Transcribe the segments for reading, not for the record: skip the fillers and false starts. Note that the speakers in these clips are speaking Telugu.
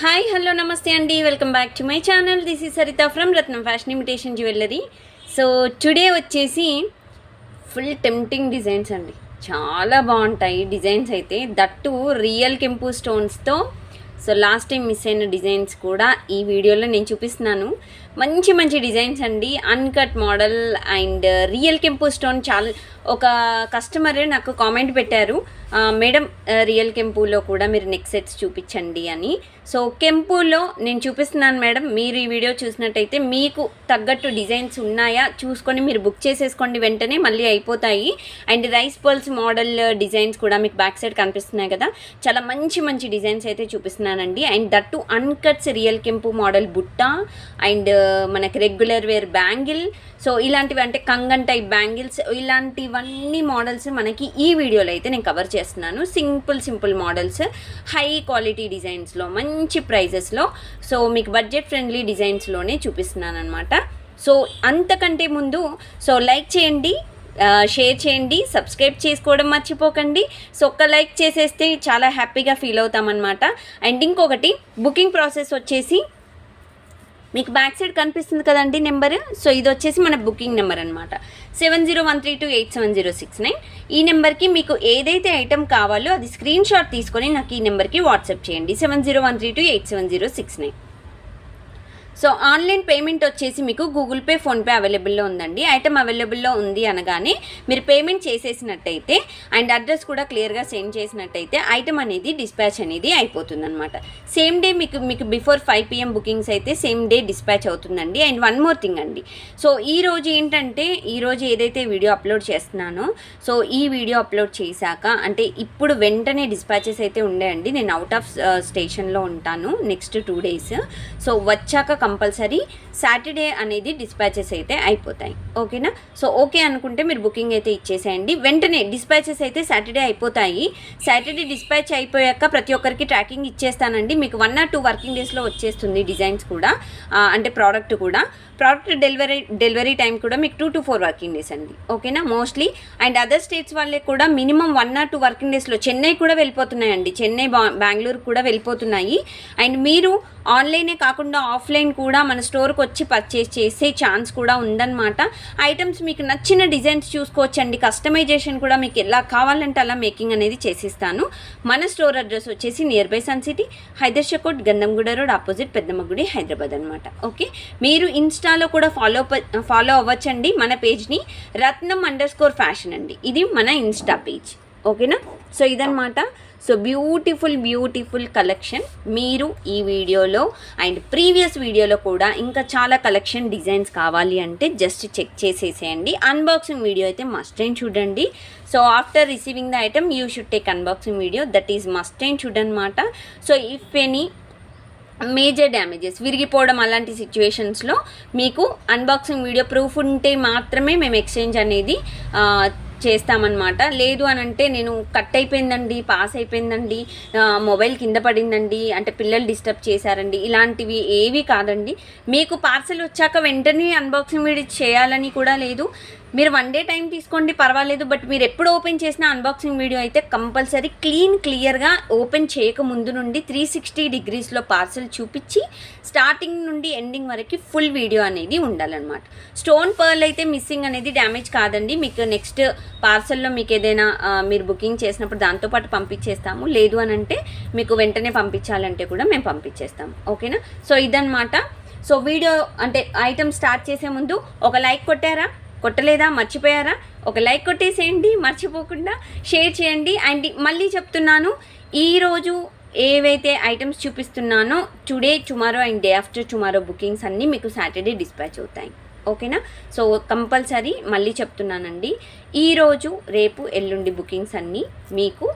హాయ్ హలో నమస్తే అండి, welcome back to my channel. This is Saritha from Ratnam fashion imitation jewellery. So today వచ్చేసి ఫుల్ టెంప్టింగ్ డిజైన్స్ అండి, చాలా బాగుంటాయి డిజైన్స్ అయితే, దట్టు రియల్ కెంపు స్టోన్స్తో. సో లాస్ట్ టైం మిస్ అయిన డిజైన్స్ కూడా ఈ వీడియోలో నేను చూపిస్తున్నాను. మంచి మంచి డిజైన్స్ అండి, uncut model and real kempu stone. చాలా ఒక కస్టమర్ నాకు కామెంట్ పెట్టారు, మేడం రియల్ కెంపులో కూడా మీరు నెక్ సెట్స్ చూపించండి అని. సో కెంపులో నేను చూపిస్తున్నాను మేడం, మీరు ఈ వీడియో చూసినట్టయితే మీకు తగ్గట్టు డిజైన్స్ ఉన్నాయా చూసుకొని మీరు బుక్ చేసేసుకోండి, వెంటనే మళ్ళీ అయిపోతాయి. And rice pearls model designs కూడా మీకు బ్యాక్ సైడ్ కనిపిస్తున్నాయి కదా, చాలా మంచి మంచి డిజైన్స్ అయితే చూపిస్తున్నానండి. అండ్ దట్టు అన్కట్స్ రియల్ కెంపు మోడల్ బుట్ట అండ్ మనకి రెగ్యులర్ వేర్ బ్యాంగిల్. సో ఇలాంటివి అంటే కంగన్ టైప్ బ్యాంగిల్స్, ఇలాంటివన్నీ మోడల్స్ మనకి ఈ వీడియోలో అయితే నేను కవర్ చేస్తున్నాను. సింపుల్ మోడల్స్, హై క్వాలిటీ డిజైన్స్లో, మంచి ప్రైజెస్లో, సో మీకు బడ్జెట్ ఫ్రెండ్లీ డిజైన్స్లోనే చూపిస్తున్నాను అనమాట. సో అంతకంటే ముందు సో లైక్ చేయండి, షేర్ చేయండి, సబ్స్క్రైబ్ చేసుకోవడం మర్చిపోకండి. సో ఒక్క లైక్ చేసేస్తే చాలా హ్యాపీగా ఫీల్ అవుతామన్నమాట. అండ్ ఇంకొకటి, బుకింగ్ ప్రాసెస్ వచ్చేసి మీకు బ్యాక్ సైడ్ కనిపిస్తుంది కదండి నెంబర్. సో ఇది వచ్చేసి మన బుకింగ్ నెంబర్ అనమాట, 7013287069. ఈ నెంబర్కి మీకు ఏదైతే ఐటెం కావాలో అది స్క్రీన్ షాట్ తీసుకొని నాకు ఈ నెంబర్కి వాట్సాప్ చేయండి, 7013287069. సో ఆన్లైన్ పేమెంట్ వచ్చేసి మీకు గూగుల్ పే, ఫోన్పే అవైలబుల్లో ఉందండి. ఐటమ్ అవైలబుల్లో ఉంది అనగానే మీరు పేమెంట్ చేసేసినట్టయితే అండ్ అడ్రస్ కూడా క్లియర్గా సెండ్ చేసినట్టయితే ఐటమ్ అనేది డిస్పాచ్ అనేది అయిపోతుందన్నమాట. సేమ్ డే మీకు బిఫోర్ 5 PM బుకింగ్స్ అయితే సేమ్ డే డిస్పాచ్ అవుతుందండి. అండ్ వన్ మోర్ థింగ్ అండి, సో ఈరోజు ఏంటంటే ఈరోజు ఏదైతే వీడియో అప్లోడ్ చేస్తున్నానో, సో ఈ వీడియో అప్లోడ్ చేశాక అంటే ఇప్పుడు వెంటనే డిస్పాచెస్ అయితే ఉండేయండి. నేను అవుట్ ఆఫ్ స్టేషన్లో ఉంటాను నెక్స్ట్ 2 days. సో వచ్చాక కంపల్సరీ సాటర్డే అనేది డిస్పాచెస్ అయితే అయిపోతాయి, ఓకేనా. సో ఓకే అనుకుంటే మీరు బుకింగ్ అయితే ఇచ్చేసేయండి, వెంటనే డిస్పాచెస్ అయితే సాటర్డే అయిపోతాయి. సాటర్డే డిస్పాచ్ అయిపోయాక ప్రతి ఒక్కరికి ట్రాకింగ్ ఇచ్చేస్తానండి. మీకు 1 or 2 వర్కింగ్ డేస్లో వచ్చేస్తుంది డిజైన్స్ కూడా, అంటే ప్రోడక్ట్ డెలివరీ టైం కూడా మీకు 2 to 4 వర్కింగ్ డేస్ అండి, ఓకేనా మోస్ట్లీ. అండ్ అదర్ స్టేట్స్ వాళ్ళే కూడా మినిమం 1 or 2 వర్కింగ్ డేస్లో, చెన్నై కూడా వెళ్ళిపోతున్నాయండి, చెన్నై బెంగళూరు కూడా వెళ్ళిపోతున్నాయి. అండ్ మీరు ఆన్లైనే కాకుండా ఆఫ్లైన్ కూడా మన స్టోర్కి వచ్చి పర్చేస్ చేసే ఛాన్స్ కూడా ఉందన్నమాట. ఐటమ్స్ మీకు నచ్చిన డిజైన్స్ చూసుకోవచ్చండి, కస్టమైజేషన్ కూడా మీకు ఎలా కావాలంటే అలా మేకింగ్ అనేది చేసిస్తాను. మన స్టోర్ అడ్రస్ వచ్చేసి near by Sun City, Hydershakote, Gandhamguda road opposite, Peddamma గుడి, హైదరాబాద్ అనమాట. ఓకే, మీరు ఇన్స్టాలో కూడా ఫాలో అవ్వచ్చండి మన పేజ్ని, రత్నం_ఫ్యాషన్ అండి, ఇది మన ఇన్స్టా పేజ్, ఓకేనా. సో ఇదనమాట. సో బ్యూటిఫుల్ కలెక్షన్ మీరు ఈ వీడియోలో అండ్ ప్రీవియస్ వీడియోలో కూడా ఇంకా చాలా కలెక్షన్ డిజైన్స్ కావాలి అంటే జస్ట్ చెక్ చేసేసేయండి. అన్బాక్సింగ్ వీడియో అయితే మస్ట్ అండ్ చూడండి. So after receiving the item you should take unboxing video, that is must and చూడనమాట. So if any major damages, విరిగిపోవడం అలాంటి సిచ్యువేషన్స్లో మీకు అన్బాక్సింగ్ వీడియో ప్రూఫ్ ఉంటే మాత్రమే మేము ఎక్స్చేంజ్ అనేది చేస్తామన్నమాట. లేదు అని అంటే నేను కట్ అయిపోయిందండి, పాస్ అయిపోయిందండి, మొబైల్ కింద పడిందండి, అంటే పిల్లలు డిస్టర్బ్ చేశారండి, ఇలాంటివి ఏవి కాదండి. మీకు పార్సల్ వచ్చాక వెంటనే అన్బాక్సింగ్ వీడియో చేయాలని కూడా లేదు, మీరు 1 day టైం తీసుకోండి పర్వాలేదు. బట్ మీరు ఎప్పుడు ఓపెన్ చేసినా అన్బాక్సింగ్ వీడియో అయితే కంపల్సరీ క్లియర్గా ఓపెన్ చేయక ముందు నుండి 360 degreesలో పార్సల్ చూపించి స్టార్టింగ్ నుండి ఎండింగ్ వరకు ఫుల్ వీడియో అనేది ఉండాలన్నమాట. స్టోన్ పర్ల్ అయితే మిస్సింగ్ అనేది డ్యామేజ్ కాదండి, మీకు నెక్స్ట్ పార్సల్లో మీకు ఏదైనా మీరు బుకింగ్ చేసినప్పుడు దాంతోపాటు పంపించేస్తాము. లేదు అని అంటే మీకు వెంటనే పంపించాలంటే కూడా మేము పంపించేస్తాము, ఓకేనా. సో ఇదన్నమాట. సో వీడియో అంటే ఐటమ్ స్టార్ట్ చేసే ముందు ఒక లైక్ కొట్టలేదా, మర్చిపోయారా? ఒక లైక్ కొట్టేసేయండి మర్చిపోకుండా, షేర్ చేయండి. అండ్ మళ్ళీ చెప్తున్నాను, ఈరోజు ఏవైతే ఐటమ్స్ చూపిస్తున్నానో today, tomorrow and day after tomorrow bookings అన్నీ మీకు సాటర్డే డిస్పాచ్ అవుతాయి, ఓకేనా. సో కంపల్సరీ మళ్ళీ చెప్తున్నానండి, ఈరోజు, రేపు, ఎల్లుండి బుకింగ్స్ అన్నీ మీకు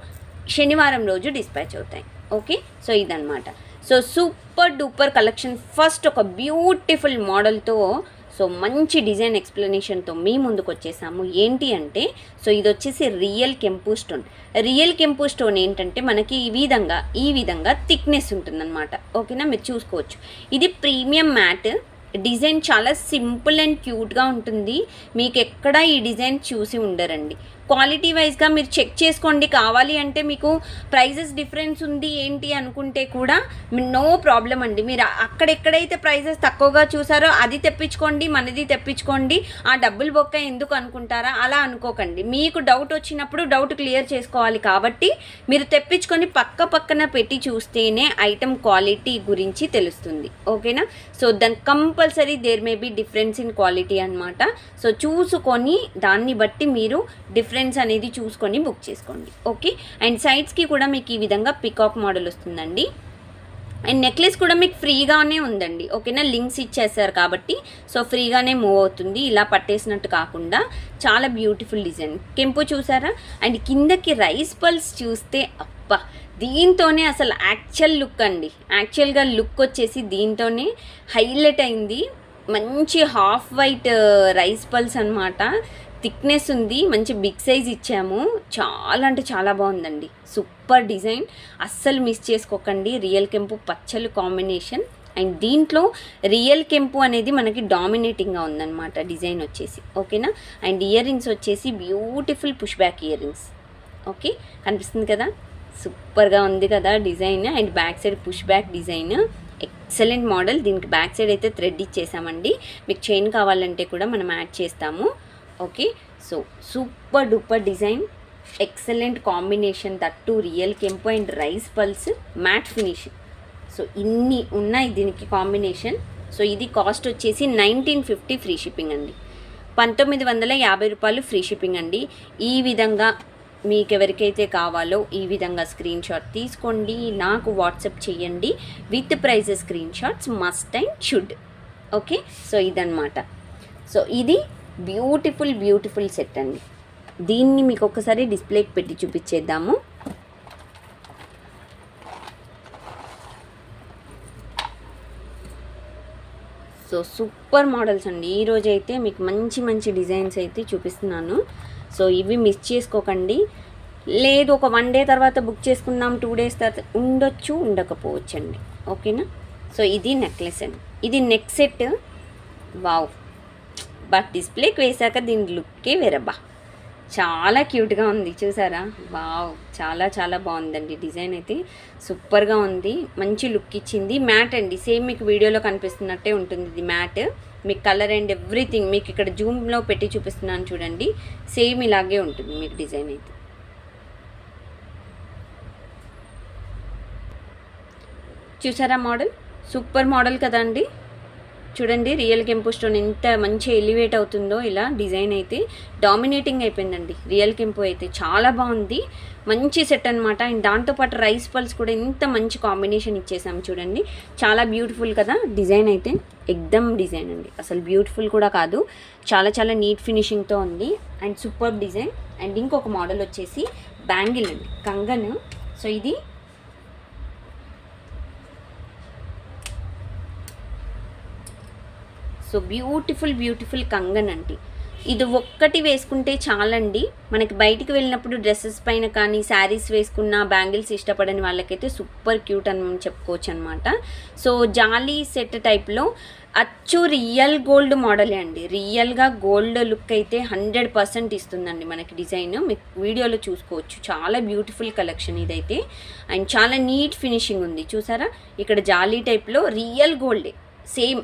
శనివారం రోజు డిస్పాచ్ అవుతాయి, ఓకే. సో ఇదన్నమాట. So super duper collection. First ఒక బ్యూటిఫుల్ మోడల్తో, సో మంచి డిజైన్ ఎక్స్ప్లెనేషన్తో మీ ముందుకు వచ్చేసాము. ఏంటి అంటే, సో ఇది వచ్చేసి real kempu stone. Real kempu stone ఏంటంటే మనకి ఈ విధంగా థిక్నెస్ ఉంటుందన్నమాట, ఓకేనా. మీరు చూసుకోవచ్చు, ఇది ప్రీమియం మ్యాట్. డిజైన్ చాలా సింపుల్ అండ్ క్యూట్గా ఉంటుంది, మీకు ఎక్కడ ఈ డిజైన్ చూసి ఉండరండి. క్వాలిటీ వైజ్గా మీరు చెక్ చేసుకోండి. కావాలి అంటే మీకు ప్రైజెస్ డిఫరెన్స్ ఉంది ఏంటి అనుకుంటే కూడా నో ప్రాబ్లం అండి. మీరు అక్కడెక్కడైతే ప్రైజెస్ తక్కువగా చూసారో అది తెప్పించుకోండి, మనది తెప్పించుకోండి. ఆ డబ్బులు బొక్క ఎందుకు అనుకుంటారా, అలా అనుకోకండి. మీకు డౌట్ వచ్చినప్పుడు డౌట్ క్లియర్ చేసుకోవాలి కాబట్టి మీరు తెప్పించుకొని పక్కన పెట్టి చూస్తేనే ఐటమ్ క్వాలిటీ గురించి తెలుస్తుంది. ఓకేనా? సో దాని compulsory there may be difference in quality అనమాట. సో చూసుకొని దాన్ని బట్టి మీరు డిఫరెన్స్ అనేది చూసుకొని బుక్ చేసుకోండి. ఓకే. అండ్ సైడ్స్కి కూడా మీకు ఈ విధంగా పికాక్ మోడల్ వస్తుందండి. అండ్ నెక్లెస్ కూడా మీకు ఫ్రీగానే ఉందండి. ఓకేనా? లింక్స్ ఇచ్చేసారు కాబట్టి సో ఫ్రీగానే మూవ్ అవుతుంది, ఇలా పట్టేసినట్టు కాకుండా. చాలా బ్యూటిఫుల్ డిజైన్. కెంపు చూసారా? అండ్ కిందకి రైస్ పల్స్ చూస్తే అబ్బా, దీంతోనే అసలు యాక్చువల్ లుక్ అండి. యాక్చువల్గా లుక్ వచ్చేసి దీంతోనే హైలైట్ అయింది. మంచి హాఫ్ వైట్ రైస్ పల్స్ అనమాట. థిక్నెస్ ఉంది, మంచి బిగ్ సైజ్ ఇచ్చాము. చాలా అంటే చాలా బాగుందండి. సూపర్ డిజైన్, అస్సలు మిస్ చేసుకోకండి. రియల్ కెంపు పచ్చలు కాంబినేషన్. అండ్ దీంట్లో రియల్ కెంపు అనేది మనకి డామినేటింగ్గా ఉందన్నమాట డిజైన్ వచ్చేసి. ఓకేనా? అండ్ ఇయర్ రింగ్స్ వచ్చేసి beautiful push back ear rings. Okay, కనిపిస్తుంది కదా? సూపర్గా ఉంది కదా design. And back side push back design, excellent model. దీనికి బ్యాక్ సైడ్ అయితే థ్రెడ్ ఇచ్చేసామండి. మీకు చైన్ కావాలంటే కూడా మనం యాడ్ చేస్తాము. Okay, so super duper design, excellent combination. That real kempu and rice pulse matt finish. So ఇన్ని ఉన్నాయి దీనికి కాంబినేషన్. సో ఇది కాస్ట్ వచ్చేసి 1950 ఫ్రీ షిప్పింగ్ అండి. 1950 రూపాయలు ఫ్రీ షిప్పింగ్ అండి. ఈ విధంగా మీకు ఎవరికైతే కావాలో ఈ విధంగా స్క్రీన్ షాట్ తీసుకోండి, నాకు వాట్సాప్ చేయండి. With prices screen shots must and should. Okay, so ఇదన్నమాట. సో ఇది బ్యూటిఫుల్ సెట్ అండి. దీన్ని మీకు ఒకసారి డిస్ప్లేకి పెట్టి చూపించేద్దాము. సో సూపర్ మోడల్స్ అండి. ఈరోజు అయితే మీకు మంచి డిజైన్స్ అయితే చూపిస్తున్నాను. సో ఇవి మిస్ చేసుకోకండి. లేదు ఒక 1 డే తర్వాత బుక్ చేసుకుందాం, 2 డేస్ తర్వాత ఉండొచ్చు, ఉండకపోవచ్చు అండి. ఓకేనా? సో ఇది నెక్లెస్ అండి. ఇది నెక్ సెట్. వావ్, బట్ డిస్ప్లేకి వేసాక దీని లుక్కే వేరబ్బా, చాలా క్యూట్గా ఉంది. చూసారా? వావ్, చాలా బాగుందండి. డిజైన్ అయితే సూపర్గా ఉంది, మంచి లుక్ ఇచ్చింది. మ్యాట్ అండి, సేమ్ మీకు వీడియోలో కనిపిస్తున్నట్టే ఉంటుంది. ఇది మ్యాట్, మీకు కలర్ అండ్ ఎవ్రీథింగ్ మీకు ఇక్కడ జూమ్లో పెట్టి చూపిస్తున్నాను చూడండి. సేమ్ ఇలాగే ఉంటుంది మీకు డిజైన్ అయితే. చూసారా మోడల్? సూపర్ మోడల్ కదండి. చూడండి రియల్ కెంపు స్టోన్ ఎంత మంచి ఎలివేట్ అవుతుందో. ఇలా డిజైన్ అయితే డామినేటింగ్ అయిపోయిందండి. రియల్ కెంపు అయితే చాలా బాగుంది, మంచి సెట్ అనమాట. అండ్ దాంతోపాటు రైస్ పల్స్ కూడా ఎంత మంచి కాంబినేషన్ ఇచ్చేసాము చూడండి. చాలా బ్యూటిఫుల్ కదా డిజైన్ అయితే. ఎక్దమ్ డిజైన్ అండి, అసలు బ్యూటిఫుల్ కూడా కాదు, చాలా నీట్ ఫినిషింగ్తో ఉంది. And super design. అండ్ ఇంకొక మోడల్ వచ్చేసి బ్యాంగిల్ అండి, కంగన్. సో ఇది సో బ్యూటిఫుల్ కంగన్ అండి. ఇది ఒక్కటి వేసుకుంటే చాలండి. మనకి బయటికి వెళ్ళినప్పుడు డ్రెస్సెస్ పైన కానీ శారీస్ వేసుకున్న బ్యాంగిల్స్ ఇష్టపడని వాళ్ళకైతే సూపర్ క్యూట్ అని మనం చెప్పుకోవచ్చు అనమాట. సో జాలీ సెట్ టైప్లో అచ్చు రియల్ గోల్డ్ మోడలే అండి. రియల్గా గోల్డ్ లుక్ అయితే 100% ఇస్తుందండి మనకి డిజైన్. మీకు వీడియోలో చూసుకోవచ్చు. చాలా బ్యూటిఫుల్ కలెక్షన్ ఇదైతే. అండ్ చాలా నీట్ ఫినిషింగ్ ఉంది. చూసారా? ఇక్కడ జాలీ టైప్లో రియల్ గోల్డే సేమ్.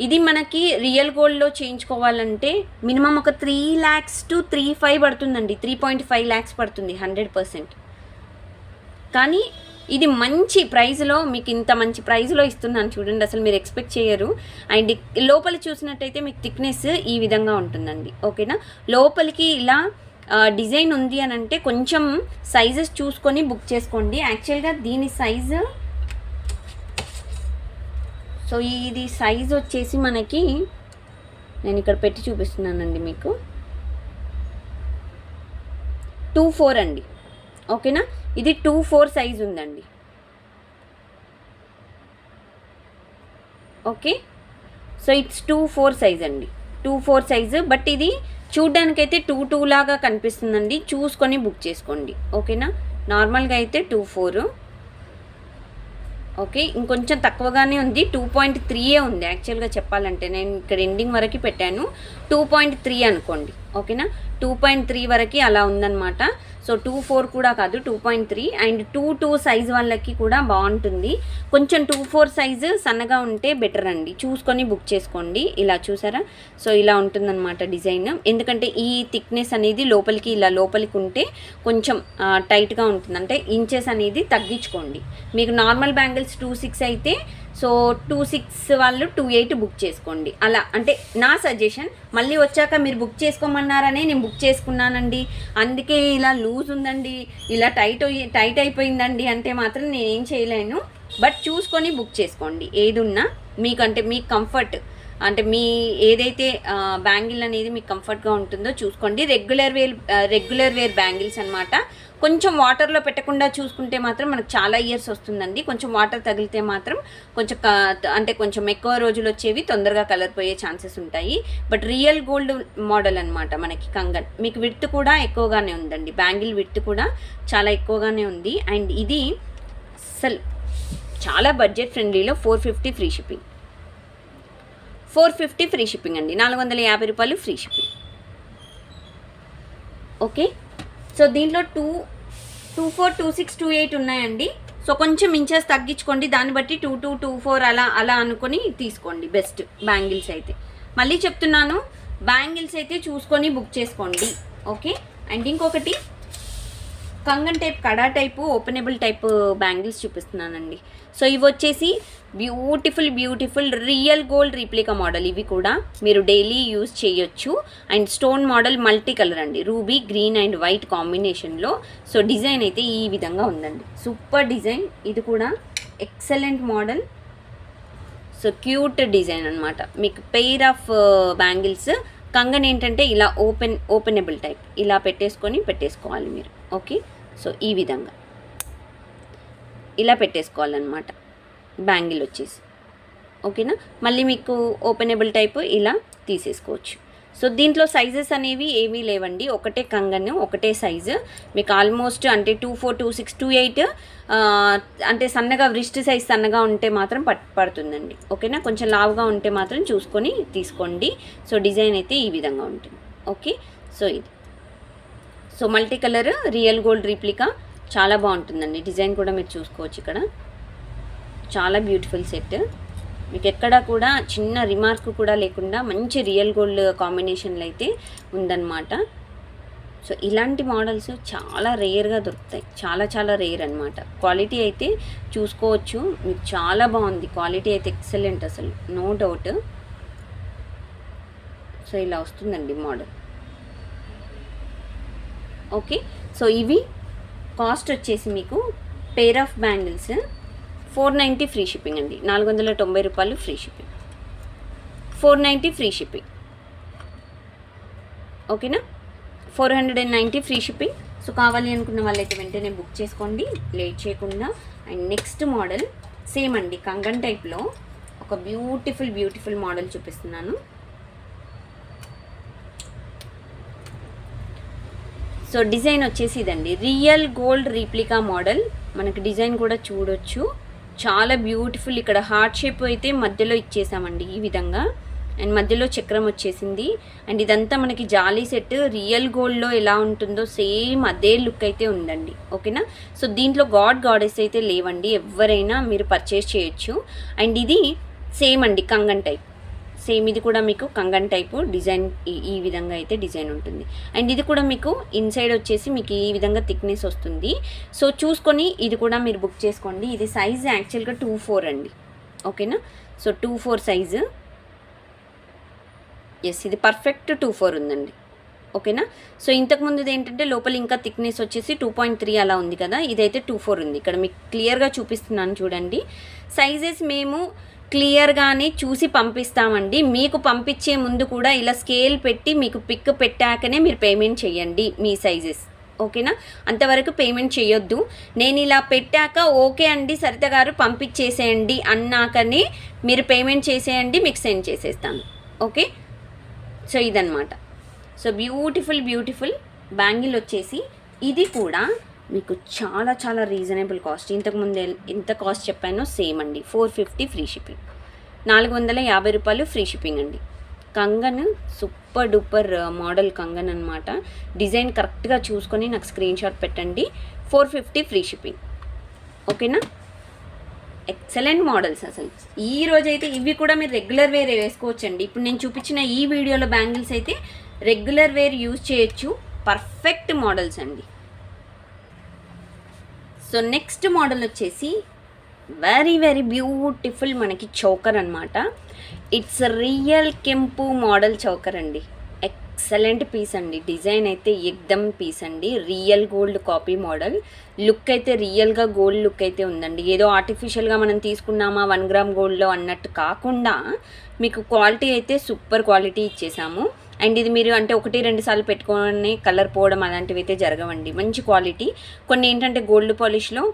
ఇది మనకి రియల్ గోల్డ్లో చేయించుకోవాలంటే మినిమం ఒక 3 lakhs to 3.5 పడుతుందండి. 3.5 lakhs పడుతుంది 100%. కానీ ఇది మంచి ప్రైస్లో మీకు ఇంత మంచి ప్రైస్లో ఇస్తున్నాను చూడండి, అసలు మీరు ఎక్స్పెక్ట్ చేయరు. అండ్ లోపల చూసినట్టయితే మీకు థిక్నెస్ ఈ విధంగా ఉంటుందండి. ఓకేనా? లోపలికి ఇలా డిజైన్ ఉంది అని అంటే కొంచెం సైజెస్ చూసుకొని బుక్ చేసుకోండి. యాక్చువల్గా దీని సైజు, సో ఇది సైజ్ వచ్చేసి మనకి నేను ఇక్కడ పెట్టి చూపిస్తున్నానండి మీకు, 2.4 అండి. ఓకేనా? ఇది 2.4 సైజ్ ఉందండి. ఓకే, సో ఇట్స్ 2.4 సైజ్ అండి. 2.4 సైజు. బట్ ఇది చూడ్డానికైతే 2.2 లాగా కనిపిస్తుందండి. చూసుకొని బుక్ చేసుకోండి. ఓకేనా? నార్మల్గా అయితే 2.4. ఓకే, ఇంకొంచెం తక్కువగానే ఉంది. 2.3 ఉంది యాక్చువల్గా చెప్పాలంటే. నేను ఇక్కడ ఎండింగ్ వరకు పెట్టాను, 2.3 అనుకోండి. ఓకేనా? 2.3 వరకు అలా ఉందన్నమాట. సో 2.4 కూడా కాదు, 2.3. అండ్ 2.2 సైజ్ వాళ్ళకి కూడా బాగుంటుంది. కొంచెం 2.4 సైజు సన్నగా ఉంటే బెటర్ అండి, చూసుకొని బుక్ చేసుకోండి. ఇలా చూసారా, సో ఇలా ఉంటుందన్నమాట డిజైన్. ఎందుకంటే ఈ థిక్నెస్ అనేది లోపలికి ఇలా లోపలికి ఉంటే కొంచెం టైట్గా ఉంటుంది, అంటే ఇంచెస్ అనేది తగ్గించుకోండి. మీకు నార్మల్ బ్యాంగిల్స్ 2.6 అయితే సో 2.6 వాళ్ళు 2.8 బుక్ చేసుకోండి. అలా అంటే నా సజెషన్. మళ్ళీ వచ్చాక మీరు బుక్ చేసుకోమన్నారనే నేను బుక్ చేసుకున్నానండి, అందుకే ఇలా లూజ్ ఉందండి, ఇలా టైట్ అయిపోయిందండి అంటే మాత్రం నేనేం చేయలేను. బట్ చూసుకొని బుక్ చేసుకోండి ఏది ఉన్నా మీకు, అంటే మీకు కంఫర్ట్, అంటే మీ ఏదైతే బ్యాంగిల్ అనేది మీకు కంఫర్ట్గా ఉంటుందో చూసుకోండి. రెగ్యులర్ వేర్ బ్యాంగిల్స్ అనమాట. కొంచెం వాటర్లో పెట్టకుండా చూసుకుంటే మాత్రం మనకు చాలా ఇయర్స్ వస్తుందండి. కొంచెం వాటర్ తగిలితే మాత్రం కొంచెం అంటే కొంచెం ఎక్కువ రోజులు వచ్చేవి, తొందరగా కలర్ పోయే ఛాన్సెస్ ఉంటాయి. బట్ రియల్ గోల్డ్ మోడల్ అనమాట మనకి కంగన్. మీకు విడ్త్ కూడా ఎక్కువగానే ఉందండి, బ్యాంగిల్ విడ్త్ కూడా చాలా ఎక్కువగానే ఉంది. అండ్ ఇది అసలు చాలా బడ్జెట్ ఫ్రెండ్లీలో 450 ఫ్రీ షిప్పింగ్. 450 ఫ్రీ షిప్పింగ్ అండి, 450 రూపాయలు ఫ్రీ షిప్పింగ్. ఓకే, సో దీంట్లో 2.4, 2.6, 2.8 ఉన్నాయండి. సో కొంచెం ఇంచెస్ తగ్గించుకోండి, దాన్ని బట్టి 2.2, 2.4 అలా అనుకొని తీసుకోండి బెస్ట్ బ్యాంగిల్స్ అయితే. మళ్ళీ చెప్తున్నాను, బ్యాంగిల్స్ అయితే చూసుకొని బుక్ చేసుకోండి. ఓకే, అండ్ ఇంకొకటి కంగన్ టైప్, కడా టైపు, ఓపెనబుల్ టైప్ బ్యాంగిల్స్ చూపిస్తున్నానండి. సో ఇవి వచ్చేసి beautiful real gold replica model. ఇవి కూడా మీరు డైలీ యూజ్ చేయొచ్చు. And stone model multi colour అండి, రూబీ గ్రీన్ అండ్ వైట్ కాంబినేషన్లో. సో డిజైన్ అయితే ఈ విధంగా ఉందండి, సూపర్ డిజైన్. ఇది కూడా excellent model. So cute design అనమాట. మీకు పెయిర్ ఆఫ్ బ్యాంగిల్స్ కంగన్ ఏంటంటే ఇలా ఓపెనబుల్ టైప్, ఇలా పెట్టేసుకోవాలి మీరు. ఓకే, సో ఈ విధంగా ఇలా పెట్టేసుకోవాలన్నమాట బ్యాంగిల్ వచ్చేసి. ఓకేనా, మళ్ళీ మీకు ఓపెనబుల్ టైప్ ఇలా తీసేసుకోవచ్చు. సో దీంట్లో సైజెస్ అనేవి ఏమీ లేవండి, ఒకటే కంగన్, ఒకటే సైజు. మీకు ఆల్మోస్ట్ అంటే 2.4, 2.6, 2.8 అంటే సన్నగా వ్రిస్ట్ సైజ్ సన్నగా ఉంటే మాత్రం పడుతుందండి. ఓకేనా, కొంచెం లావుగా ఉంటే మాత్రం చూసుకొని తీసుకోండి. సో డిజైన్ అయితే ఈ విధంగా ఉంటుంది. ఓకే, సో ఇది so multi colour real gold replica చాలా బాగుంటుందండి. డిజైన్ కూడా మీరు చూసుకోవచ్చు ఇక్కడ, చాలా బ్యూటిఫుల్ సెట్. మీకు ఎక్కడ కూడా చిన్న రిమార్క్ కూడా లేకుండా మంచి రియల్ గోల్డ్ కాంబినేషన్లో అయితే ఉందన్నమాట. సో ఇలాంటి మోడల్స్ చాలా రేర్గా దొరుకుతాయి, చాలా రేర్ అనమాట. క్వాలిటీ అయితే చూసుకోవచ్చు, మీకు చాలా బాగుంది, క్వాలిటీ అయితే ఎక్సలెంట్ అసలు, నో డౌట్. సో ఇలా వస్తుందండి మోడల్. ఓకే, సో ఇవి కాస్ట్ వచ్చేసి మీకు pair of bangles 490 free shipping అండి, 490 రూపాయలు ఫ్రీ షిప్పింగ్, 490 ఫ్రీ షిప్పింగ్. ఓకేనా, 490 ఫ్రీ షిప్పింగ్. సో కావాలి అనుకున్న వాళ్ళైతే వెంటనే బుక్ చేసుకోండి లేట్ చేయకుండా. అండ్ నెక్స్ట్ మోడల్ సేమ్ అండి, కంగన్ టైప్లో ఒక బ్యూటిఫుల్ మోడల్ చూపిస్తున్నాను. సో డిజైన్ వచ్చేసి ఇదండి, రియల్ గోల్డ్ రీప్లికా మోడల్. మనకి డిజైన్ కూడా చూడొచ్చు, చాలా బ్యూటిఫుల్. ఇక్కడ హార్ట్ షేప్ అయితే మధ్యలో ఇచ్చేసామండి ఈ విధంగా, అండ్ మధ్యలో చక్రం వచ్చేసింది. అండ్ ఇదంతా మనకి జాలీ సెట్, రియల్ గోల్డ్లో ఎలా ఉంటుందో సేమ్ అదే లుక్ అయితే ఉందండి. ఓకేనా, సో దీంట్లో గాడెస్ అయితే లేవండి, ఎవరైనా మీరు పర్చేస్ చేయొచ్చు. అండ్ ఇది సేమ్ అండి కంగన్ టైప్, సేమ్ ఇది కూడా మీకు కంగన్ టైపు డిజైన్ ఈ విధంగా అయితే డిజైన్ ఉంటుంది. అండ్ ఇది కూడా మీకు ఇన్సైడ్ వచ్చేసి మీకు ఈ విధంగా థిక్నెస్ వస్తుంది. సో చూసుకొని ఇది కూడా మీరు బుక్ చేసుకోండి. ఇది సైజ్ యాక్చువల్గా 2.4 అండి. ఓకేనా, సో 2.4 సైజు. ఎస్, ఇది పర్ఫెక్ట్ 2.4 ఉందండి. ఓకేనా, సో ఇంతకుముందుది ఏంటంటే లోపల ఇంకా థిక్నెస్ వచ్చేసి 2.3 అలా ఉంది కదా, ఇదైతే 2.4 ఉంది. ఇక్కడ మీకు క్లియర్గా చూపిస్తున్నాను చూడండి. సైజెస్ మేము క్లియర్గానే చూసి పంపిస్తామండి. మీకు పంపించే ముందు కూడా ఇలా స్కేల్ పెట్టి మీకు పిక్ పెట్టాకనే మీరు పేమెంట్ చేయండి మీ సైజెస్. ఓకేనా, అంతవరకు పేమెంట్ చేయొద్దు. నేను ఇలా పెట్టాక ఓకే అండి సరిత గారు పంపించేసేయండి అన్నాకనే మీరు పేమెంట్ చేసేయండి, మీకు సెండ్ చేసేస్తాను. ఓకే, సో ఇదన్నమాట. సో బ్యూటిఫుల్ బ్యాంగిల్ వచ్చేసి ఇది కూడా మీకు చాలా రీజనబుల్ కాస్ట్. ఇంతకుముందు ఎంత కాస్ట్ చెప్పానో సేమ్ అండి, 450 ఫ్రీ షిప్పింగ్, 450 రూపాయలు ఫ్రీ షిప్పింగ్ అండి. Kangen super super duper model Kangen అనమాట. డిజైన్ కరెక్ట్గా చూసుకొని నాకు స్క్రీన్ షాట్ పెట్టండి. 450 ఫ్రీ షిప్పింగ్. ఓకేనా? ఎక్సలెంట్ మోడల్స్ అసలు. ఈ రోజైతే ఇవి కూడా మీరు రెగ్యులర్ వేర్ వేసుకోవచ్చండి. ఇప్పుడు నేను చూపించిన ఈ వీడియోలో బ్యాంగిల్స్ అయితే రెగ్యులర్ వేర్ యూజ్ చేయొచ్చు. పర్ఫెక్ట్ మోడల్స్ అండి. సో నెక్స్ట్ మోడల్ వచ్చేసి వెరీ వెరీ బ్యూటిఫుల్ మనకి చౌకర్ అనమాట. ఇట్స్ రియల్ కెంపు మోడల్ చౌకర్ అండి. ఎక్సలెంట్ పీస్ అండి. డిజైన్ అయితే ఎక్దమ్ పీస్ అండి. Real gold copy model. Look అయితే రియల్గా గోల్డ్ లుక్ అయితే ఉందండి. ఏదో ఆర్టిఫిషియల్గా మనం తీసుకున్నామా 1 గ్రామ్ గోల్డ్లో అన్నట్టు కాకుండా మీకు క్వాలిటీ అయితే సూపర్ క్వాలిటీ ఇచ్చేసాము. అండ్ ఇది మీరు అంటే 1-2 సార్లు పెట్టుకొని కలర్ పోవడం అలాంటివి అయితే జరగవండి. మంచి క్వాలిటీ. కొన్ని ఏంటంటే గోల్డ్ పాలిష్లో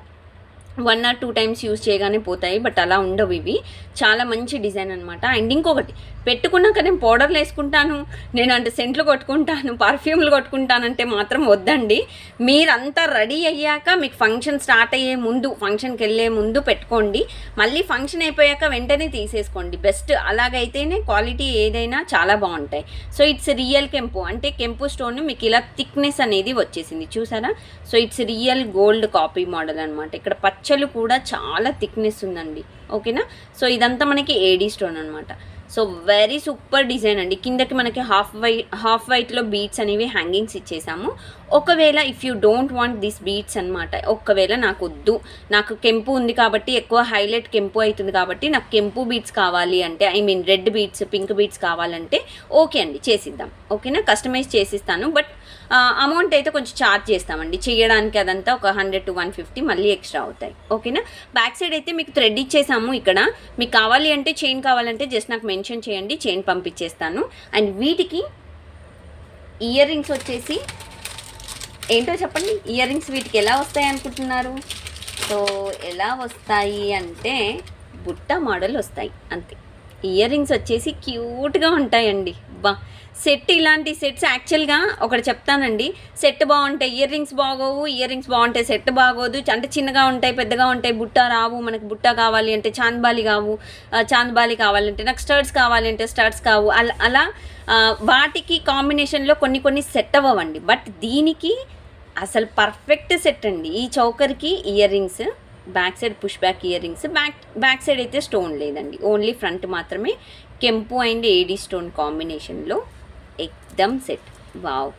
1 or 2 టైమ్స్ యూజ్ చేయగానే పోతాయి, బట్ అలా ఉండవు ఇవి. చాలా మంచి డిజైన్ అనమాట. అండ్ ఇంకొకటి, పెట్టుకున్నాక నేను పౌడర్లు వేసుకుంటాను, నేను అంటే సెంట్లు కొట్టుకుంటాను, పర్ఫ్యూమ్లు కొట్టుకుంటానంటే మాత్రం వద్దండి. మీరంతా రెడీ అయ్యాక మీకు ఫంక్షన్ స్టార్ట్ అయ్యే ముందు, ఫంక్షన్కి వెళ్ళే ముందు పెట్టుకోండి. మళ్ళీ ఫంక్షన్ అయిపోయాక వెంటనే తీసేసుకోండి. బెస్ట్. అలాగైతేనే క్వాలిటీ ఏదైనా చాలా బాగుంటాయి. సో ఇట్స్ రియల్ కెంపు, అంటే కెంపు స్టోన్ మీకు ఇలా థిక్నెస్ అనేది వచ్చేసింది చూసారా. So it's real gold copy model అనమాట. ఇక్కడ పచ్చలు కూడా చాలా థిక్నెస్ ఉందండి. ఓకేనా? సో ఇదంతా మనకి ఏడీ స్టోన్ అనమాట. సో వెరీ సూపర్ డిజైన్ అండి. కిందకి మనకి హాఫ్ వైట్లో బీడ్స్ అనేవి హ్యాంగింగ్స్ ఇచ్చేసాము. ఒకవేళ if you don't want this beads అనమాట, ఒకవేళ నాకు వద్దు, నాకు కెంపు ఉంది కాబట్టి ఎక్కువ హైలైట్ కెంపు అవుతుంది కాబట్టి నాకు కెంపు బీడ్స్ కావాలి అంటే, I mean red beads, pink beads కావాలంటే ఓకే అండి, చేసిద్దాం. ఓకేనా? కస్టమైజ్ చేసిస్తాను. బట్ అమౌంట్ అయితే కొంచెం ఛార్జ్ చేస్తామండి చేయడానికి. అదంతా ఒక 100 to 150 మళ్ళీ ఎక్స్ట్రా అవుతాయి. ఓకేనా? బ్యాక్ సైడ్ అయితే మీకు థ్రెడ్ ఇచ్చేసాము. ఇక్కడ మీకు కావాలి అంటే, చైన్ కావాలంటే జస్ట్ నాకు మెన్షన్ చేయండి, చైన్ పంపించేస్తాను. అండ్ వీటికి ఇయర్ రింగ్స్ వచ్చేసి ఏంటో చెప్పండి. ఇయర్ రింగ్స్ వీటికి ఎలా వస్తాయి అనుకుంటున్నారు? సో ఎలా వస్తాయి అంటే బుట్ట మోడల్ వస్తాయి అంతే. ఇయర్ రింగ్స్ వచ్చేసి క్యూట్గా ఉంటాయండి. సెట్, ఇలాంటి సెట్స్ యాక్చువల్గా ఒకటి చెప్తానండి, సెట్ బాగుంటాయి, ఇయర్ రింగ్స్ బాగోవు, ఇయర్ రింగ్స్ బాగుంటాయి, సెట్ బాగోదు. అంటే చిన్నగా ఉంటాయి, పెద్దగా ఉంటాయి, బుట్ట రావు. మనకు బుట్ట కావాలి అంటే చాంద్బాలి కావు, చాంద్బాలి కావాలంటే నాకు స్టర్ట్స్ కావాలి అంటే స్టర్ట్స్ కావు. అలా వాటికి కాంబినేషన్లో కొన్ని సెట్ అవ్వండి. బట్ దీనికి అసలు పర్ఫెక్ట్ సెట్ అండి. ఈ చౌకర్కి ear rings, back side push back ear rings, back side అయితే స్టోన్ లేదండి, ఓన్లీ ఫ్రంట్ మాత్రమే. కెంపు అండ్ ఏడీ స్టోన్ కాంబినేషన్లో ఎక్దమ్ set. Wow,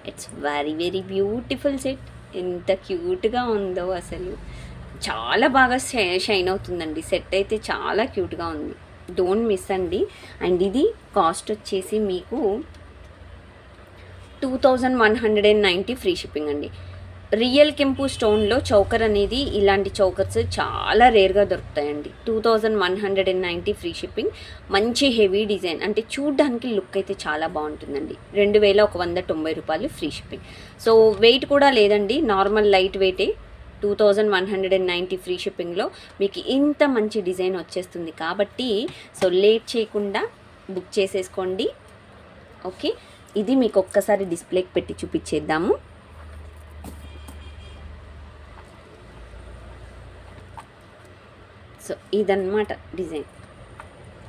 it's very very beautiful set. ఎంత క్యూట్గా ఉందో అసలు, చాలా బాగా షైన్ అవుతుందండి. సెట్ అయితే చాలా క్యూట్గా ఉంది, డోంట్ మిస్ అండి. అండ్ ఇది కాస్ట్ వచ్చేసి మీకు 2190 ఫ్రీ షిప్పింగ్ అండి. రియల్ కెంపు స్టోన్లో చౌకర్ అనేది, ఇలాంటి చౌకర్స్ చాలా రేర్గా దొరుకుతాయండి. 2190 ఫ్రీ షిప్పింగ్. మంచి హెవీ డిజైన్, అంటే చూడ్డానికి లుక్ అయితే చాలా బాగుంటుందండి. 2190 రూపాయలు ఫ్రీ షిప్పింగ్. సో వెయిట్ కూడా లేదండి, నార్మల్ లైట్ వెయిటే. 2190 ఫ్రీ షిప్పింగ్లో మీకు ఇంత మంచి డిజైన్ వచ్చేస్తుంది కాబట్టి సో లేట్ చేయకుండా బుక్ చేసేసుకోండి. ఓకే, ఇది మీకు ఒక్కసారి డిస్ప్లేకి పెట్టి చూపించేద్దాము. సో ఇదన్నమాట డిజైన్.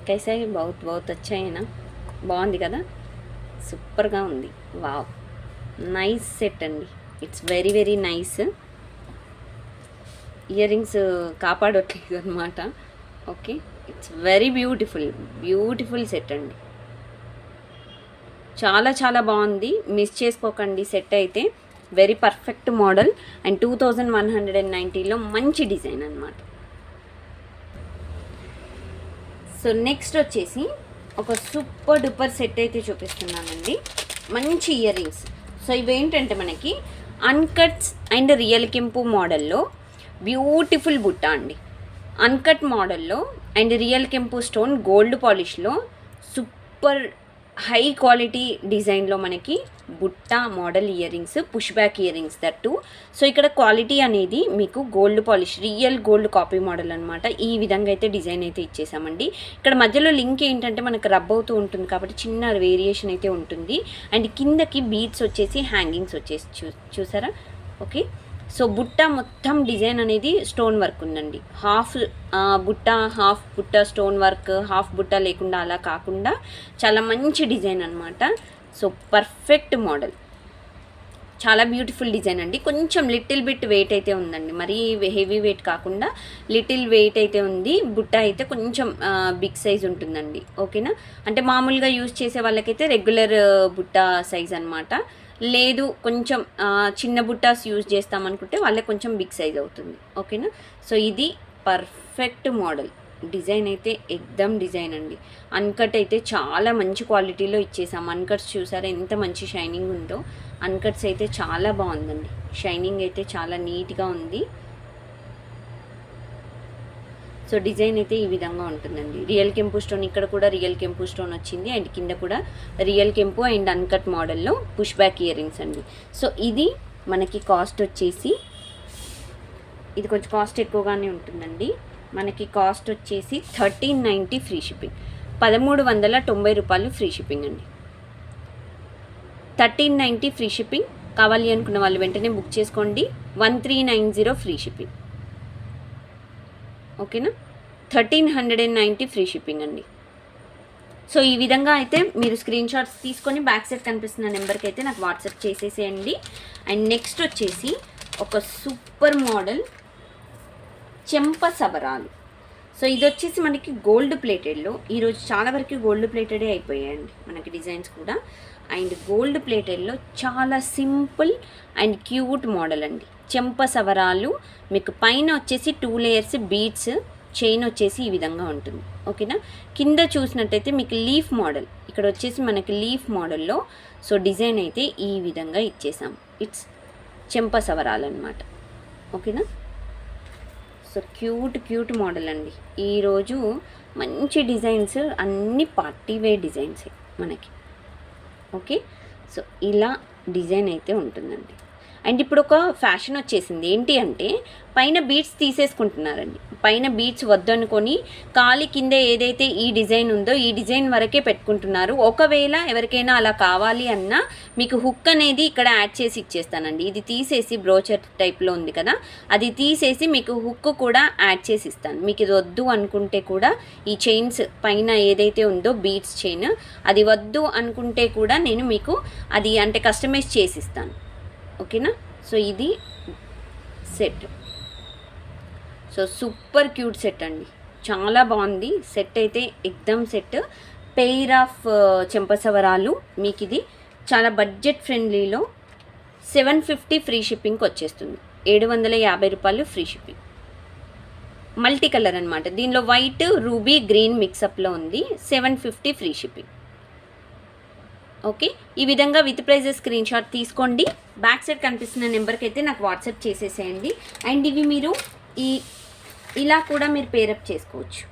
కైసా बहुत अच्छा है ना, బాగుంది కదా, సూపర్గా ఉంది. వావ్, నైస్ సెట్ అండి. It's very very nice. Ear rings కాపాడట్లేదు అనమాట. Okay, it's very beautiful set అండి. చాలా చాలా బాగుంది, మిస్ చేసుకోకండి. సెట్ అయితే వెరీ పర్ఫెక్ట్ మోడల్ అండ్ 2190లో మంచి డిజైన్ అనమాట. సో నెక్స్ట్ వచ్చేసి ఒక సూపర్ డూపర్ సెట్ అయితే చూపిస్తున్నానండి. మంచి ఇయర్ రింగ్స్. సో ఇవేంటంటే మనకి అన్కట్స్ అండ్ రియల్ కెంపు మోడల్లో బ్యూటిఫుల్ బుట్ట అండి. అన్కట్ మోడల్లో and real kempu stone gold పాలిష్లో సూపర్ హై క్వాలిటీ డిజైన్లో మనకి బుట్ట model ear rings, push back ear rings that. So ఇక్కడ క్వాలిటీ అనేది మీకు gold polish, real gold copy model అనమాట. ఈ విధంగా అయితే డిజైన్ అయితే ఇచ్చేసామండి. ఇక్కడ మధ్యలో లింక్ ఏంటంటే మనకు రబ్ అవుతూ ఉంటుంది కాబట్టి చిన్న వేరియేషన్ అయితే ఉంటుంది. అండ్ కిందకి బీడ్స్ వచ్చేసి హ్యాంగింగ్స్ వచ్చేసి చూసారా. ఓకే, సో బుట్ట మొత్తం డిజైన్ అనేది స్టోన్ వర్క్ ఉందండి. హాఫ్ బుట్ట, హాఫ్ బుట్ట స్టోన్ వర్క్, హాఫ్ బుట్ట లేకుండా అలా కాకుండా చాలా మంచి డిజైన్ అనమాట. సో పర్ఫెక్ట్ మోడల్, చాలా బ్యూటిఫుల్ డిజైన్ అండి. కొంచెం లిటిల్ బిట్ వెయిట్ అయితే ఉందండి, మరీ హెవీ వెయిట్ కాకుండా లిటిల్ వెయిట్ అయితే ఉంది. బుట్ట అయితే కొంచెం బిగ్ సైజ్ ఉంటుందండి. ఓకేనా, అంటే మామూలుగా యూజ్ చేసే వాళ్ళకైతే రెగ్యులర్ బుట్ట సైజ్ అనమాట. లేదు కొంచెం చిన్న బుట్టాస్ యూజ్ చేస్తామనుకుంటే వాళ్ళకి కొంచెం బిగ్ సైజ్ అవుతుంది. ఓకేనా, సో ఇది పర్ఫెక్ట్ మోడల్. డిజైన్ అయితే ఎక్దమ్ డిజైన్ అండి. అన్కట్ అయితే చాలా మంచి క్వాలిటీలో ఇచ్చేసాం. అన్కట్స్ చూసారా ఎంత మంచి షైనింగ్ ఉందో. అన్కట్స్ అయితే చాలా బాగుందండి, షైనింగ్ అయితే చాలా నీట్గా ఉంది. సో డిజైన్ అయితే ఈ విధంగా ఉంటుందండి. రియల్ కెంపు స్టోన్, ఇక్కడ కూడా రియల్ కెంపు స్టోన్ వచ్చింది అండ్ కింద కూడా రియల్ కెంపు అండ్ అన్కట్ మోడల్లో పుష్ బ్యాక్ ఇయర్ రింగ్స్ అండి. సో ఇది మనకి కాస్ట్ వచ్చేసి, ఇది కొంచెం కాస్ట్ ఎక్కువగానే ఉంటుందండి. మనకి కాస్ట్ వచ్చేసి 1390 ఫ్రీ షిప్పింగ్, 1390 రూపాయలు ఫ్రీ షిప్పింగ్ అండి. 1390 ఫ్రీ షిప్పింగ్. కావాలి అనుకున్న వాళ్ళు వెంటనే బుక్ చేసుకోండి. 1390 ఫ్రీ షిప్పింగ్. ఓకేనా, 1390 ఫ్రీ షిప్పింగ్ అండి. సో ఈ విధంగా అయితే మీరు స్క్రీన్ షాట్స్ తీసుకొని బ్యాక్ సైడ్ కనిపిస్తున్న నెంబర్కి అయితే నాకు వాట్సాప్ చేసేసేయండి. అండ్ నెక్స్ట్ వచ్చేసి ఒక సూపర్ మోడల్ చెంప సబరాలు. సో ఇది వచ్చేసి మనకి గోల్డ్ ప్లేటెడ్లో, ఈరోజు చాలా వరకు గోల్డ్ ప్లేటెడే అయిపోయాయండి మనకి డిజైన్స్ కూడా. అండ్ గోల్డ్ ప్లేటెడ్లో చాలా సింపుల్ అండ్ క్యూట్ మోడల్ అండి. చెంప సవరాలు మీకు పైన వచ్చేసి 2 లేయర్స్ బీడ్స్, చైన్ వచ్చేసి ఈ విధంగా ఉంటుంది. ఓకేనా, కింద చూసినట్టయితే మీకు లీఫ్ మోడల్, ఇక్కడ వచ్చేసి మనకి లీఫ్ మోడల్లో సో డిజైన్ అయితే ఈ విధంగా ఇచ్చేసాం. ఇట్స్ చెంప సవరాలు అనమాట. ఓకేనా, సో క్యూట్ మోడల్ అండి. ఈరోజు మంచి డిజైన్స్, అన్ని పార్టీ వేర్ డిజైన్సే మనకి. ఓకే, సో ఇలా డిజైన్ అయితే ఉంటుందండి. అండ్ ఇప్పుడు ఒక ఫ్యాషన్ వచ్చేసింది ఏంటి అంటే పైన బీడ్స్ తీసేసుకుంటున్నారండి. పైన బీడ్స్ వద్దనుకొని కాలి కింద ఏదైతే ఈ డిజైన్ ఉందో ఈ డిజైన్ వరకే పెట్టుకుంటున్నారు. ఒకవేళ ఎవరికైనా అలా కావాలి అన్నా మీకు హుక్ అనేది ఇక్కడ యాడ్ చేసి ఇచ్చేస్తానండి. ఇది తీసేసి బ్రోచర్ టైప్లో ఉంది కదా, అది తీసేసి మీకు హుక్ కూడా యాడ్ చేసి ఇస్తాను. మీకు ఇది వద్దు అనుకుంటే కూడా ఈ చైన్స్ పైన ఏదైతే ఉందో బీడ్స్ చైన్ అది వద్దు అనుకుంటే కూడా నేను మీకు అది అంటే కస్టమైజ్ చేసి ఇస్తాను. ఓకేనా, సో ఇది set. So super cute set అండి, చాలా బాగుంది సెట్ అయితే ఎక్దమ్ సెట్. పెయిర్ ఆఫ్ చెంపసవరాలు మీకు ఇది చాలా బడ్జెట్ ఫ్రెండ్లీలో 750 ఫ్రీ షిప్పింగ్కి వచ్చేస్తుంది. 750 రూపాయలు ఫ్రీ షిప్పింగ్. మల్టీ కలర్ అనమాట, దీనిలో వైట్ రూబీ గ్రీన్ మిక్సప్లో ఉంది. 750 ఫ్రీ షిప్పింగ్. ఓకే, ఈ విధంగా విత్ ప్రైజెస్ స్క్రీన్ షాట్ తీసుకోండి. బ్యాక్ సైడ్ కనిపిస్తున్న నెంబర్కి అయితే నాకు వాట్సాప్ చేసేసేయండి. అండ్ ఇవి మీరు ఇలా కూడా మీరు పేరప్ చేసుకోవచ్చు.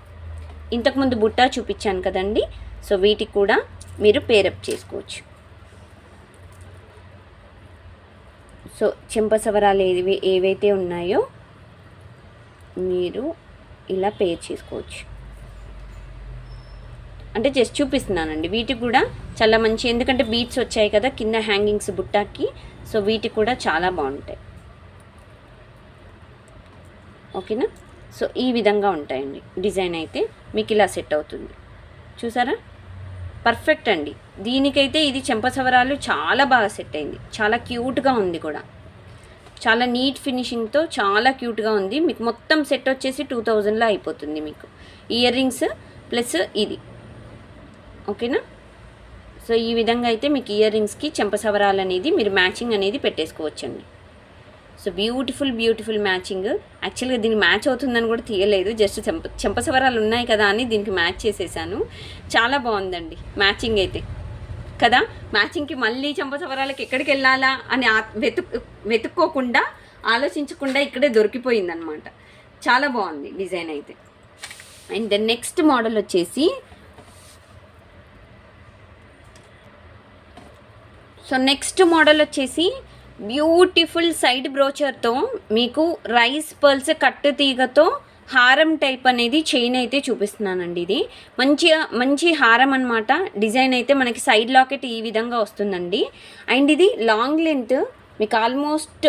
ఇంతకుముందు బుట్ట చూపించాను కదండి, సో వీటికి కూడా మీరు పేరప్ చేసుకోవచ్చు. సో చెంపసవరాలు ఏవైతే ఉన్నాయో మీరు ఇలా పేర్ చేసుకోవచ్చు. అంటే జస్ట్ చూపిస్తున్నానండి. వీటికి కూడా చాలా మంచి, ఎందుకంటే బీట్స్ వచ్చాయి కదా కింద హ్యాంగింగ్స్ బుట్టాకి, సో వీటికి కూడా చాలా బాగుంటాయి. ఓకేనా, సో ఈ విధంగా ఉంటాయండి. డిజైన్ అయితే మీకు ఇలా సెట్ అవుతుంది, చూసారా, పర్ఫెక్ట్ అండి. దీనికైతే ఇది చెంపసవరాలు చాలా బాగా సెట్ అయింది, చాలా క్యూట్గా ఉంది కూడా, చాలా నీట్ ఫినిషింగ్తో చాలా క్యూట్గా ఉంది. మీకు మొత్తం సెట్ వచ్చేసి 2000లో అయిపోతుంది మీకు, ఇయర్ రింగ్స్ ప్లస్ ఇది. ఓకేనా, సో ఈ విధంగా అయితే మీకు ఇయర్ రింగ్స్కి చెంపసవరాలు అనేది మీరు మ్యాచింగ్ అనేది పెట్టేసుకోవచ్చండి. So beautiful matching. యాక్చువల్గా దీనికి మ్యాచ్ అవుతుందని కూడా తీయలేదు, జస్ట్ చెంపసవరాలు ఉన్నాయి కదా అని దీనికి మ్యాచ్ చేసేసాను. చాలా బాగుందండి మ్యాచింగ్ అయితే కదా. మ్యాచింగ్కి మళ్ళీ చెంపసవరాలకి ఎక్కడికి వెళ్ళాలా అని వెతుక్కోకుండా ఆలోచించకుండా ఇక్కడే దొరికిపోయిందనమాట. చాలా బాగుంది డిజైన్ అయితే. అండ్ నెక్స్ట్ మోడల్ వచ్చేసి, సో నెక్స్ట్ మోడల్ వచ్చేసి బ్యూటిఫుల్ సైడ్ బ్రోచర్తో మీకు రైస్ పర్ల్స్ కట్టు తీగతో హారం టైప్ అనేది చైన్ అయితే చూపిస్తున్నానండి. ఇది మంచి హారం అనమాట. డిజైన్ అయితే మనకి సైడ్ లాకెట్ ఈ విధంగా వస్తుందండి. అండ్ ఇది లాంగ్ లెంత్ మీకు ఆల్మోస్ట్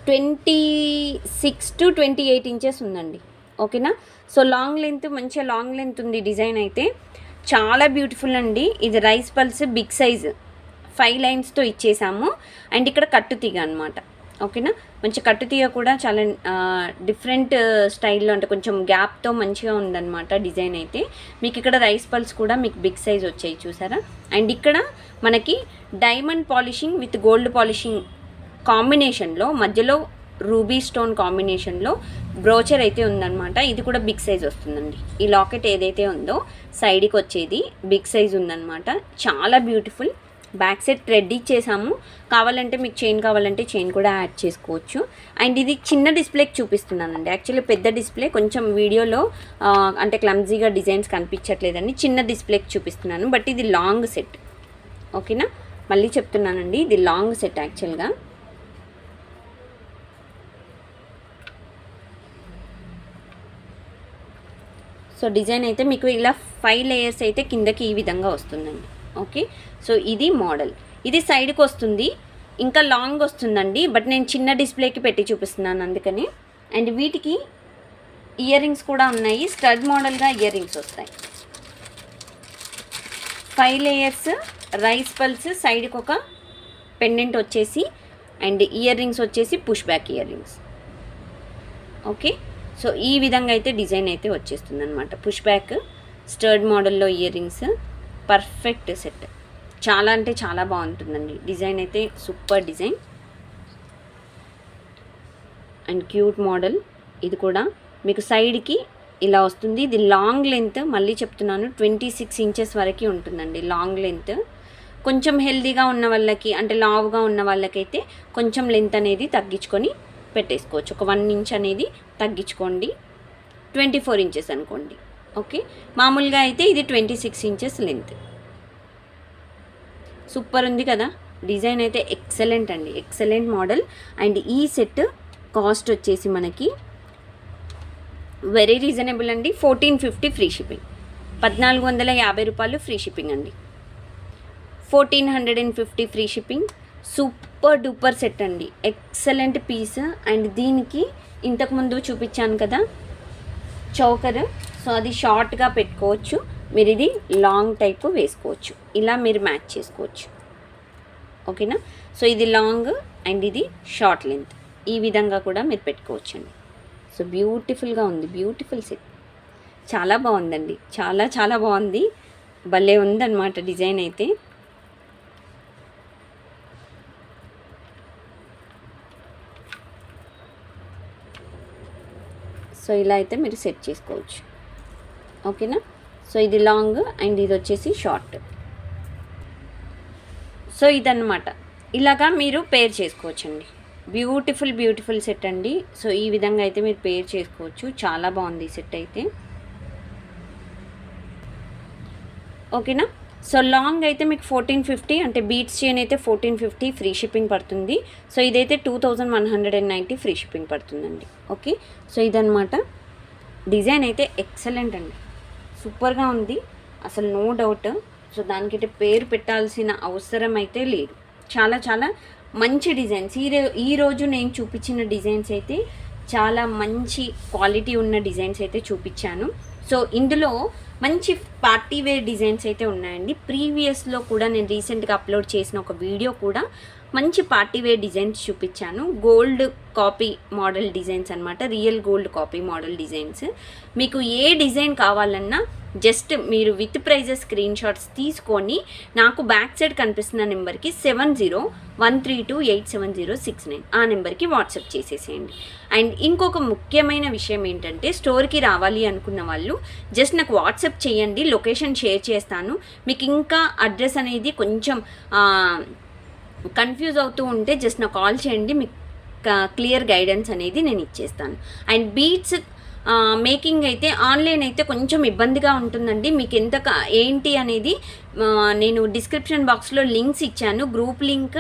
26 to 28 ఇంచెస్ ఉందండి. ఓకేనా. సో లాంగ్ లెంత్, మంచిగా లాంగ్ లెంత్ ఉంది. డిజైన్ అయితే చాలా బ్యూటిఫుల్ అండి. ఇది రైస్ పల్స్ బిగ్ సైజ్ 5 లైన్స్తో ఇచ్చేసాము. అండ్ ఇక్కడ కట్టు తీగ అనమాట. ఓకేనా. మంచి కట్టు తీగ కూడా చాలా డిఫరెంట్ స్టైల్లో, అంటే కొంచెం గ్యాప్తో మంచిగా ఉందన్నమాట డిజైన్ అయితే. మీకు ఇక్కడ రైస్ పల్స్ కూడా మీకు బిగ్ సైజ్ వచ్చాయి చూసారా. అండ్ ఇక్కడ మనకి diamond polishing with gold polishing కాంబినేషన్లో, మధ్యలో రూబీ స్టోన్ కాంబినేషన్లో బ్రోచర్ అయితే ఉందన్నమాట. ఇది కూడా బిగ్ సైజ్ వస్తుందండి. ఈ లాకెట్ ఏదైతే ఉందో సైడ్కి వచ్చేది బిగ్ సైజ్ ఉందన్నమాట. చాలా బ్యూటిఫుల్. బ్యాక్ సైడ్ థ్రెడ్ ఇచ్చేసాము. కావాలంటే మీకు చైన్ కావాలంటే చైన్ కూడా యాడ్ చేసుకోవచ్చు. అండ్ ఇది చిన్న డిస్ప్లేకి చూపిస్తున్నానండి. యాక్చువల్లీ పెద్ద డిస్ప్లే కొంచెం వీడియోలో అంటే క్లమ్జీగా డిజైన్స్ కనిపించట్లేదని చిన్న డిస్ప్లేకి చూపిస్తున్నాను. బట్ ఇది లాంగ్ సెట్. ఓకేనా. మళ్ళీ చెప్తున్నానండి, ఇది లాంగ్ సెట్ యాక్చువల్గా. సో డిజైన్ అయితే మీకు ఇలా 5 లేయర్స్ అయితే కిందకి ఈ విధంగా వస్తుందండి. ఓకే. సో ఇది మోడల్. ఇది సైడ్కి వస్తుంది, ఇంకా లాంగ్ వస్తుందండి. బట్ నేను చిన్న డిస్ప్లేకి పెట్టి చూపిస్తున్నాను అందుకని. అండ్ వీటికి ఇయర్ రింగ్స్ కూడా ఉన్నాయి. స్టడ్ మోడల్గా ఇయర్ రింగ్స్ వస్తాయి. 5 లేయర్స్ రైస్ పల్స్, సైడ్కి ఒక పెండెంట్ వచ్చేసి, అండ్ ఇయర్ రింగ్స్ వచ్చేసి push back ear rings. Okay. So ఈ విధంగా అయితే డిజైన్ అయితే వచ్చేస్తుంది అనమాట. పుష్ బ్యాక్ స్టర్డ్ మోడల్లో ఇయర్ రింగ్స్, పర్ఫెక్ట్ సెట్. చాలా అంటే చాలా బాగుంటుందండి డిజైన్ అయితే. Super design and cute model. ఇది కూడా మీకు సైడ్కి ఇలా వస్తుంది. ఇది లాంగ్ లెంత్, మళ్ళీ చెప్తున్నాను 26 ఇంచెస్ వరకు ఉంటుందండి లాంగ్ లెంత్. కొంచెం హెల్దీగా ఉన్న వాళ్ళకి, అంటే లావుగా ఉన్న వాళ్ళకైతే కొంచెం లెంత్ అనేది తగ్గించుకొని పెట్టేసుకోవచ్చు. ఒక 1 ఇంచ్ అనేది తగ్గించుకోండి. 24 ఇంచెస్ అనుకోండి. ఓకే. మామూలుగా అయితే ఇది 26 ఇంచెస్ లెంత్. సూపర్ ఉంది కదా. డిజైన్ అయితే ఎక్సలెంట్ అండి, ఎక్సలెంట్ మోడల్. అండ్ ఈ సెట్ కాస్ట్ వచ్చేసి మనకి వెరీ రీజనబుల్ అండి. 1450 ఫ్రీ షిప్పింగ్. 1450 రూపాయలు ఫ్రీ షిప్పింగ్ అండి. 1450 free shipping. Super duper set అండి, ఎక్సలెంట్ పీస్. అండ్ దీనికి ఇంతకుముందు చూపించాను కదా చౌకర్, సో అది షార్ట్గా పెట్టుకోవచ్చు. మీరు ఇది లాంగ్ టైప్ వేసుకోవచ్చు. ఇలా మీరు మ్యాచ్ చేసుకోవచ్చు. ఓకేనా. సో ఇది లాంగ్ అండ్ ఇది షార్ట్ లెంత్, ఈ విధంగా కూడా మీరు పెట్టుకోవచ్చండి. సో బ్యూటిఫుల్గా ఉంది, బ్యూటిఫుల్ సెట్. చాలా బాగుందండి, చాలా చాలా బాగుంది. భలే ఉందన్నమాట డిజైన్ అయితే. సో ఇలా అయితే మీరు సెట్ చేసుకోవచ్చు. ఓకేనా. సో ఇది లాంగ్ అండ్ ఇది వచ్చేసి షార్ట్. సో ఇదన్నమాట. ఇలాగా మీరు పేర్ చేసుకోవచ్చండి. బ్యూటిఫుల్ బ్యూటిఫుల్ సెట్ అండి. సో ఈ విధంగా అయితే మీరు పేర్ చేసుకోవచ్చు. చాలా బాగుంది ఈ సెట్ అయితే. ఓకేనా. సో లాంగ్ అయితే మీకు 1450, అంటే బీట్స్ చైన్ అయితే 1450 ఫ్రీ షిప్పింగ్ పడుతుంది. సో ఇదైతే 2190 ఫ్రీ షిప్పింగ్ పడుతుందండి. ఓకే. సో ఇదన్నమాట. డిజైన్ అయితే ఎక్సలెంట్ అండి, సూపర్గా ఉంది అసలు, నో డౌట్. సో దానికైతే పేరు పెట్టాల్సిన అవసరం అయితే లేదు. చాలా చాలా మంచి డిజైన్స్. ఈరోజు నేను చూపించిన డిజైన్స్ అయితే చాలా మంచి క్వాలిటీ ఉన్న డిజైన్స్ అయితే చూపించాను. సో ఇందులో మంచి పార్టీ వేర్ డిజైన్స్ అయితే ఉన్నాయండి. ప్రీవియస్లో కూడా నేను రీసెంట్గా అప్లోడ్ చేసిన ఒక వీడియో కూడా మంచి పార్టీ వేర్ డిజైన్స్ చూపించాను. గోల్డ్ కాపీ మోడల్ డిజైన్స్ అనమాట, real gold copy model designs. మీకు ఏ డిజైన్ కావాలన్నా జస్ట్ మీరు విత్ ప్రైజెస్ స్క్రీన్ షాట్స్ తీసుకొని నాకు బ్యాక్ సైడ్ కనిపిస్తున్న నెంబర్కి 7013287069 ఆ నెంబర్కి వాట్సాప్ చేసేసేయండి. అండ్ ఇంకొక ముఖ్యమైన విషయం ఏంటంటే, స్టోర్కి రావాలి అనుకున్న వాళ్ళు జస్ట్ నాకు వాట్సాప్ చేయండి, లొకేషన్ షేర్ చేస్తాను. మీకు ఇంకా అడ్రస్ అనేది కొంచెం కన్ఫ్యూజ్ అవుతూ ఉంటే జస్ట్ నాకు కాల్ చేయండి, మీకు క్లియర్ గైడెన్స్ అనేది నేను ఇచ్చేస్తాను. అండ్ బీట్స్ మేకింగ్ అయితే ఆన్లైన్ అయితే కొంచెం ఇబ్బందిగా ఉంటుందండి. మీకు ఎంత ఏంటి అనేది నేను డిస్క్రిప్షన్ బాక్స్లో లింక్స్ ఇచ్చాను, group link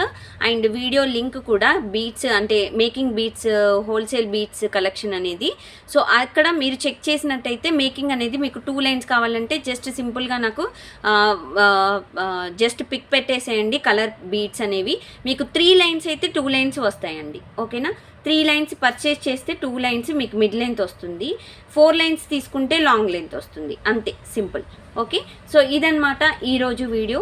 and video link కూడా. బీట్స్ అంటే making beats, wholesale beats collection అనేది. సో అక్కడ మీరు చెక్ చేసినట్టయితే మేకింగ్ అనేది మీకు 2 లైన్స్ కావాలంటే జస్ట్ సింపుల్గా నాకు జస్ట్ పిక్ పెట్టేసేయండి. కలర్ బీట్స్ అనేవి మీకు 3 లైన్స్ అయితే 2 లైన్స్ వస్తాయండి. ఓకేనా. 3 లైన్స్ పర్చేస్ చేస్తే 2 లైన్స్ మీకు మిడ్ లెంత్ వస్తుంది, 4 లైన్స్ తీసుకుంటే లాంగ్ లెంత్ వస్తుంది, అంతే సింపుల్. ఓకే, సో ఇదన్నమాట ఈరోజు వీడియో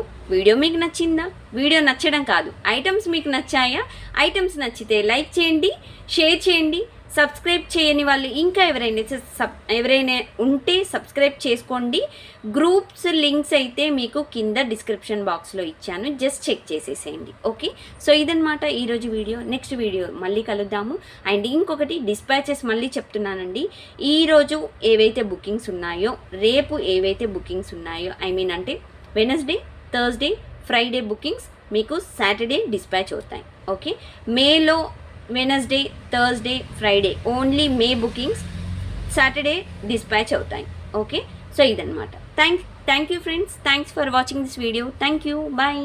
మీకు నచ్చిందా? వీడియో నచ్చడం కాదు, ఐటమ్స్ మీకు నచ్చాయా? ఐటమ్స్ నచ్చితే లైక్ చేయండి, షేర్ చేయండి. సబ్స్క్రైబ్ చేయని వాళ్ళు ఇంకా ఎవరైనా ఉంటే సబ్స్క్రైబ్ చేసుకోండి. గ్రూప్స్ లింక్స్ అయితే మీకు కింద డిస్క్రిప్షన్ బాక్స్లో ఇచ్చాను, జస్ట్ చెక్ చేసేసేయండి. ఓకే, సో ఇదన్నమాట ఈరోజు వీడియో. నెక్స్ట్ వీడియో మళ్ళీ కలుద్దాము. అండ్ ఇంకొకటి డిస్పాచెస్ మళ్ళీ చెప్తున్నానండి, ఈరోజు ఏవైతే బుకింగ్స్ ఉన్నాయో, రేపు ఏవైతే బుకింగ్స్ ఉన్నాయో, అంటే వెనస్డే, థర్స్డే, ఫ్రైడే బుకింగ్స్ మీకు సాటర్డే డిస్పాచ్ అవుతాయి. ఓకే, మేలో Wednesday, Thursday, Friday only May bookings Saturday dispatch అవుతాయి. ఓకే, సో ఇదన్నమాట. Thank you friends, thanks for watching this video. Thank you, bye.